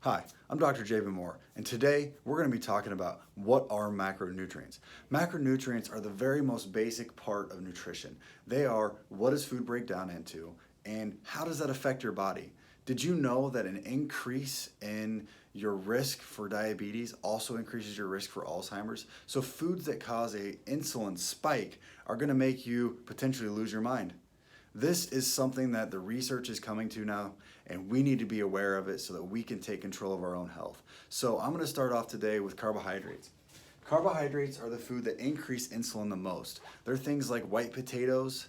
Hi, I'm Dr. Jaban, and today we're going to be talking about what are macronutrients. Macronutrients are the very most basic part of nutrition. They are what does food break down into and how does that affect your body? Did you know that an increase in your risk for diabetes also increases your risk for Alzheimer's? So foods that cause a insulin spike are going to make you potentially lose your mind. This is something that the research is coming to now, and we need to be aware of it so that we can take control of our own health. So I'm going to start off today with carbohydrates. Carbohydrates are the food that increase insulin the most. They're things like white potatoes,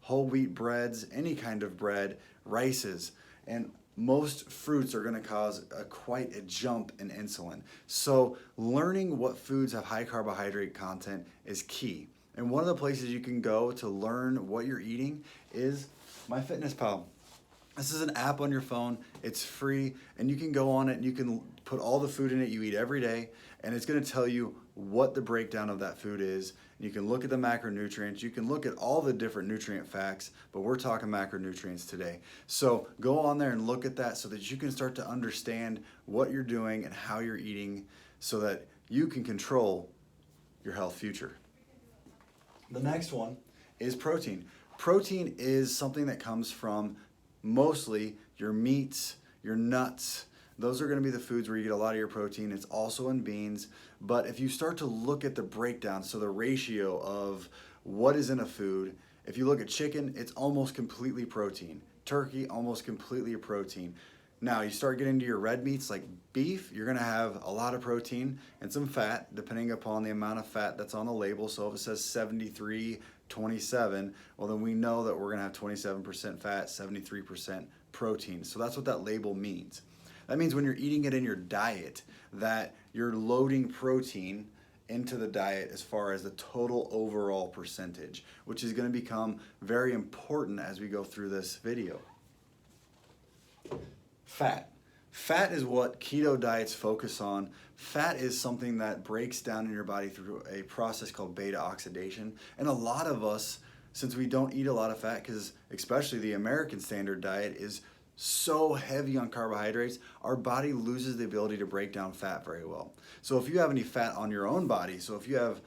whole wheat breads, any kind of bread, rices, and most fruits are going to cause quite a jump in insulin. So learning what foods have high carbohydrate content is key. And one of the places you can go to learn what you're eating is MyFitnessPal. This is an app on your phone. It's free, and you can go on it and you can put all the food in it you eat every day, and it's going to tell you what the breakdown of that food is. You can look at the macronutrients. You can look at all the different nutrient facts, but we're talking macronutrients today. So go on there and look at that so that you can start to understand what you're doing and how you're eating so that you can control your health future. The next one is protein. Protein is something that comes from mostly your meats, your nuts. Those are going to be the foods where you get a lot of your protein. It's also in beans. But if you start to look at the breakdown, so the ratio of what is in a food, if you look at chicken, it's almost completely protein. Turkey, almost completely protein. Now, you start getting into your red meats like beef, you're going to have a lot of protein and some fat, depending upon the amount of fat that's on the label. So if it says 73-27, well, then we know that we're going to have 27% fat, 73% protein. So that's what that label means. That means when you're eating it in your diet, that you're loading protein into the diet as far as the total overall percentage, which is going to become very important as we go through this video. Fat. Fat is what keto diets focus on. Fat is something that breaks down in your body through a process called beta oxidation. And a lot of us, since we don't eat a lot of fat, because especially the American standard diet is so heavy on carbohydrates, our body loses the ability to break down fat very well. So if you have any fat on your own body, so if you have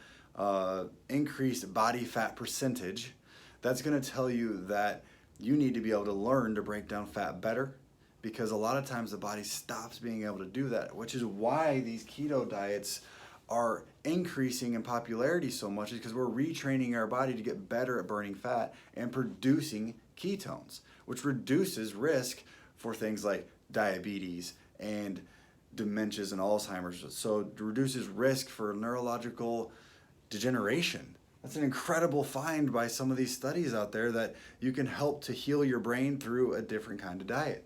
increased body fat percentage, that's going to tell you that you need to be able to learn to break down fat better, because a lot of times the body stops being able to do that, which is why these keto diets are increasing in popularity so much, is because we're retraining our body to get better at burning fat and producing ketones, which reduces risk for things like diabetes and dementias and Alzheimer's. So it reduces risk for neurological degeneration. That's an incredible find by some of these studies out there, that you can help to heal your brain through a different kind of diet.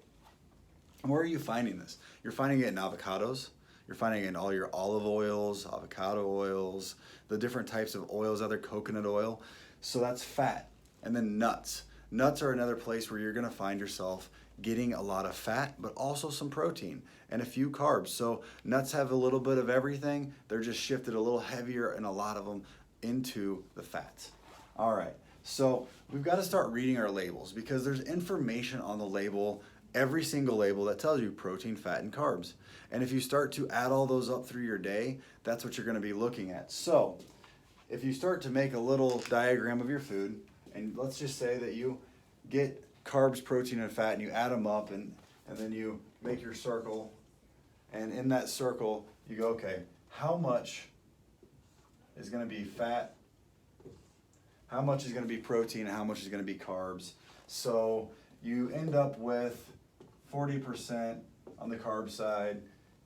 And where are you finding this? You're finding it in avocados. You're finding it in all your olive oils, avocado oils, the different types of oils, other coconut oil. So that's fat. And then nuts. Nuts are another place where you're going to find yourself getting a lot of fat, but also some protein and a few carbs. So nuts have a little bit of everything. They're just shifted a little heavier and a lot of them into the fats. All right. So we've got to start reading our labels, because there's information on the label, every single label, that tells you protein, fat, and carbs. And if you start to add all those up through your day, that's what you're going to be looking at. So if you start to make a little diagram of your food, and let's just say that you get carbs, protein, and fat, and you add them up, and then you make your circle, and in that circle you go, okay, how much is going to be fat, how much is going to be protein, and how much is going to be carbs? So you end up with 40% on the carb side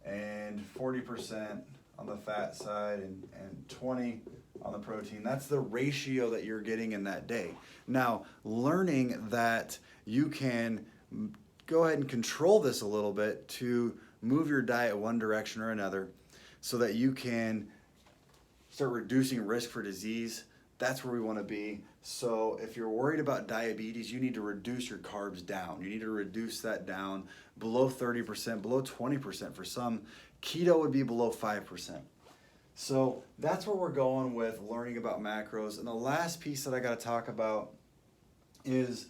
and 40% on the fat side and 20 on the protein. That's the ratio that you're getting in that day. Now, learning that you can go ahead and control this a little bit to move your diet one direction or another so that you can start reducing risk for disease, that's where we want to be. So if you're worried about diabetes, you need to reduce your carbs down. You need to reduce that down below 30%, below 20% for some. Keto would be below 5%. So that's where we're going with learning about macros. And the last piece that I got to talk about is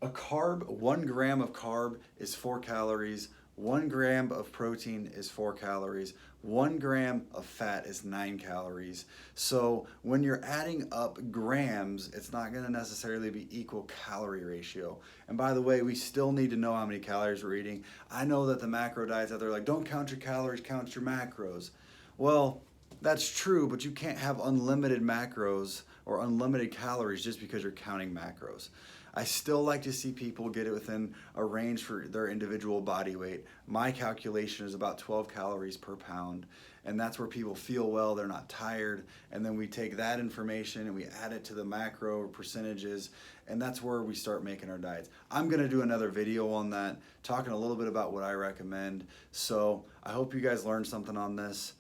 a carb. 1 gram of carb is 4 calories. 1 gram of protein is 4 calories. 1 gram of fat is 9 calories. So when you're adding up grams, it's not going to necessarily be equal calorie ratio. And by the way, we still need to know how many calories we're eating. I know that the macro diets out there are like, don't count your calories, count your macros. Well, that's true, but you can't have unlimited macros or unlimited calories just because you're counting macros. I still like to see people get it within a range for their individual body weight. My calculation is about 12 calories per pound, and that's where people feel well, they're not tired, and then we take that information and we add it to the macro percentages, and that's where we start making our diets. I'm gonna do another video on that, talking a little bit about what I recommend. So I hope you guys learned something on this.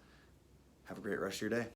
Have a great rest of your day.